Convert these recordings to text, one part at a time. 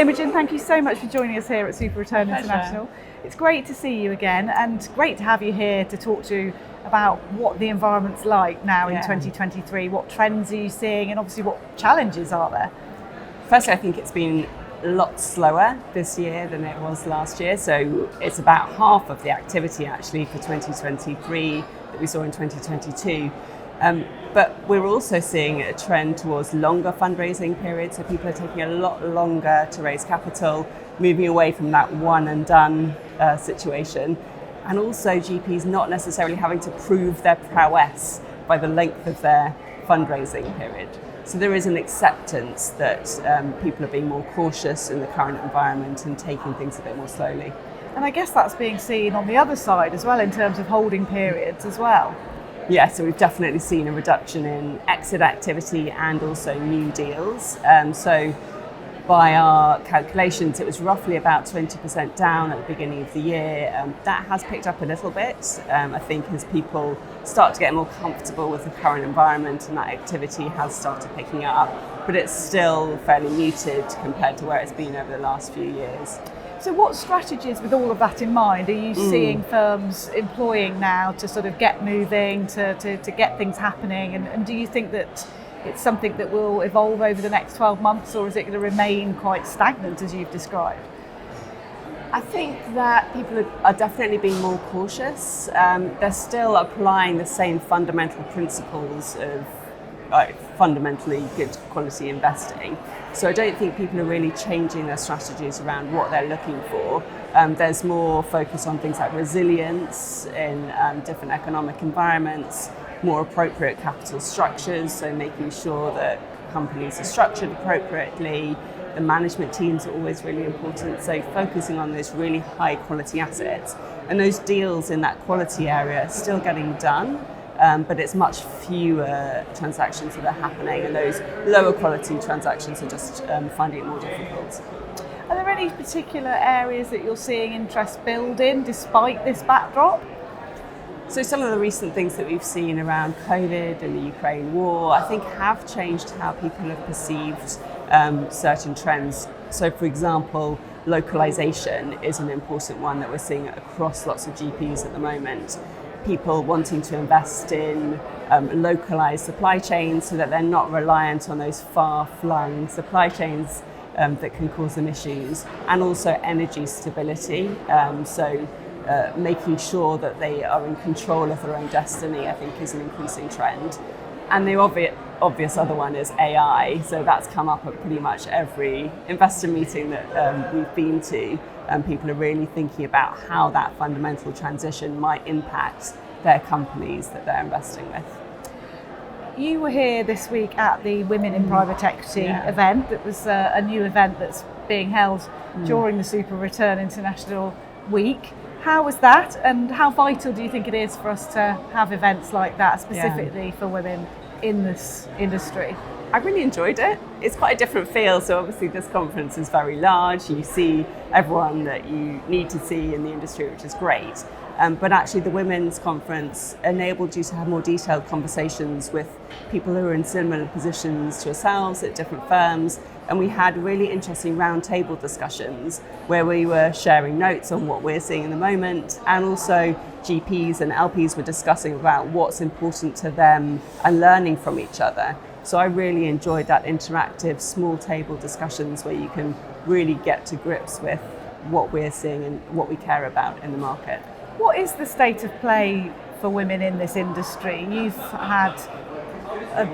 Imogen, thank you so much for joining us here at SuperReturn International. It's great to see you again, and great to have you here to talk to about what the environment's like now in 2023. What trends are you seeing, and obviously what challenges are there? Firstly, I think it's been a lot slower this year than it was last year. So it's about half of the activity actually for 2023 that we saw in 2022. But we're also seeing a trend towards longer fundraising periods. So people are taking a lot longer to raise capital, moving away from that one and done situation. And also GPs not necessarily having to prove their prowess by the length of their fundraising period. So there is an acceptance that people are being more cautious in the current environment and taking things a bit more slowly. And I guess that's being seen on the other side as well in terms of holding periods as well. Yeah, so we've definitely seen a reduction in exit activity and also new deals. So by our calculations, it was roughly about 20% down at the beginning of the year. That has picked up a little bit, I think, as people start to get more comfortable with the current environment, and that activity has started picking up. But it's still fairly muted compared to where it's been over the last few years. So what strategies, with all of that in mind, are you seeing firms employing now to sort of get moving, to get things happening? And do you think that it's something that will evolve over the next 12 months, or is it going to remain quite stagnant as you've described? I think that people are definitely being more cautious. They're still applying the same fundamental principles of fundamentally good quality investing. So I don't think people are really changing their strategies around what they're looking for. There's more focus on things like resilience in different economic environments, more appropriate capital structures, so making sure that companies are structured appropriately. The management teams are always really important, so focusing on those really high quality assets. And those deals in that quality area are still getting done, but it's much fewer transactions that are happening, and those lower quality transactions are just finding it more difficult. Are there any particular areas that you're seeing interest build in despite this backdrop? So some of the recent things that we've seen around COVID and the Ukraine war, I think have changed how people have perceived certain trends. So for example, localisation is an important one that we're seeing across lots of GPs at the moment. People wanting to invest in localised supply chains so that they're not reliant on those far-flung supply chains that can cause them issues, and also energy stability. Making sure that they are in control of their own destiny, I think, is an increasing trend. And the obvious other one is AI. So that's come up at pretty much every investor meeting that we've been to. People are really thinking about how that fundamental transition might impact their companies that they're investing with. You were here this week at the Women in Private Equity event. That was a new event that's being held during the SuperReturn International week. How was that, and how vital do you think it is for us to have events like that specifically for women in this industry? I really enjoyed it. It's quite a different feel. So obviously this conference is very large. You see everyone that you need to see in the industry, which is great. But actually the women's conference enabled you to have more detailed conversations with people who are in similar positions to ourselves at different firms. And we had really interesting roundtable discussions where we were sharing notes on what we're seeing in the moment, and also GPs and LPs were discussing about what's important to them and learning from each other. So I really enjoyed that interactive small table discussions where you can really get to grips with what we're seeing and what we care about in the market. What is the state of play for women in this industry? You've had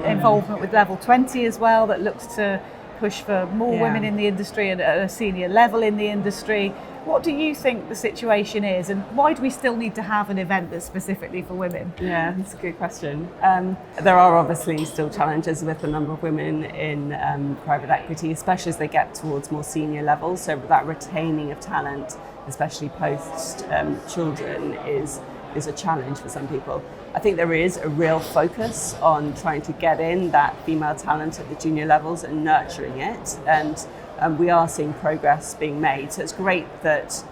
involvement with Level 20 as well that looks to push for more women in the industry and at a senior level in the industry. What do you think the situation is, and why do we still need to have an event that's specifically for women? Yeah, that's a good question. There are obviously still challenges with the number of women in private equity, especially as they get towards more senior levels. So that retaining of talent, especially post children, is a challenge for some people. I think there is a real focus on trying to get in that female talent at the junior levels and nurturing it, and we are seeing progress being made. So it's great that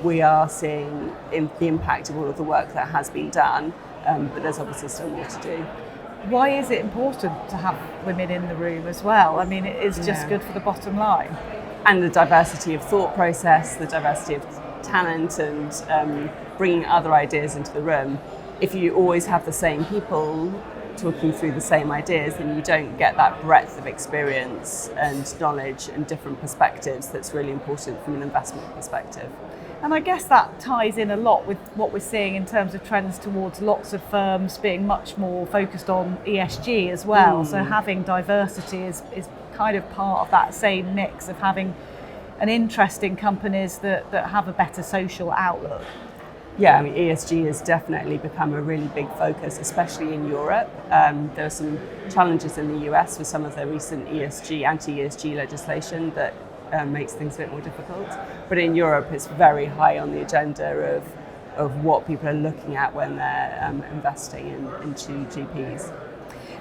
we are seeing the impact of all of the work that has been done, but there's obviously still more to do. Why is it important to have women in the room as well? I mean, it is just good for the bottom line. and the diversity of thought process, the diversity of talent, and bringing other ideas into the room. If you always have the same people talking through the same ideas, then you don't get that breadth of experience and knowledge and different perspectives that's really important from an investment perspective. And I guess that ties in a lot with what we're seeing in terms of trends towards lots of firms being much more focused on ESG as well. So having diversity is kind of part of that same mix of having an interest in companies that have a better social outlook. Yeah, I mean, ESG has definitely become a really big focus, especially in Europe. There are some challenges in the US with some of the recent anti-ESG legislation that makes things a bit more difficult. But in Europe, it's very high on the agenda of what people are looking at when they're investing into GPs.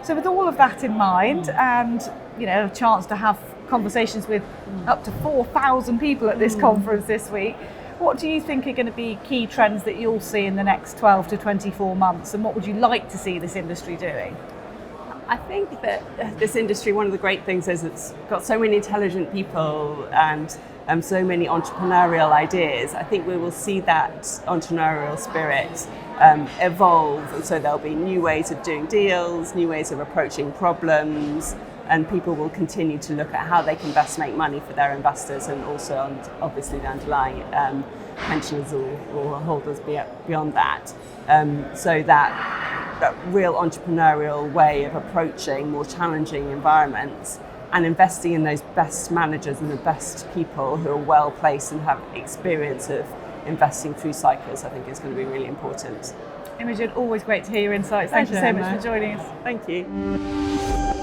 So with all of that in mind, and a chance to have conversations with up to 4,000 people at this conference this week, what do you think are going to be key trends that you'll see in the next 12 to 24 months, and what would you like to see this industry doing? I think that this industry, one of the great things is it's got so many intelligent people and so many entrepreneurial ideas. I think we will see that entrepreneurial spirit evolve, and so there'll be new ways of doing deals, new ways of approaching problems, and people will continue to look at how they can best make money for their investors, and also on obviously the underlying pensioners or holders beyond that. So that real entrepreneurial way of approaching more challenging environments and investing in those best managers and the best people who are well placed and have experience of investing through cycles, I think is going to be really important. Imogen, always great to hear your insights. Thank you so much for joining us. Thank you.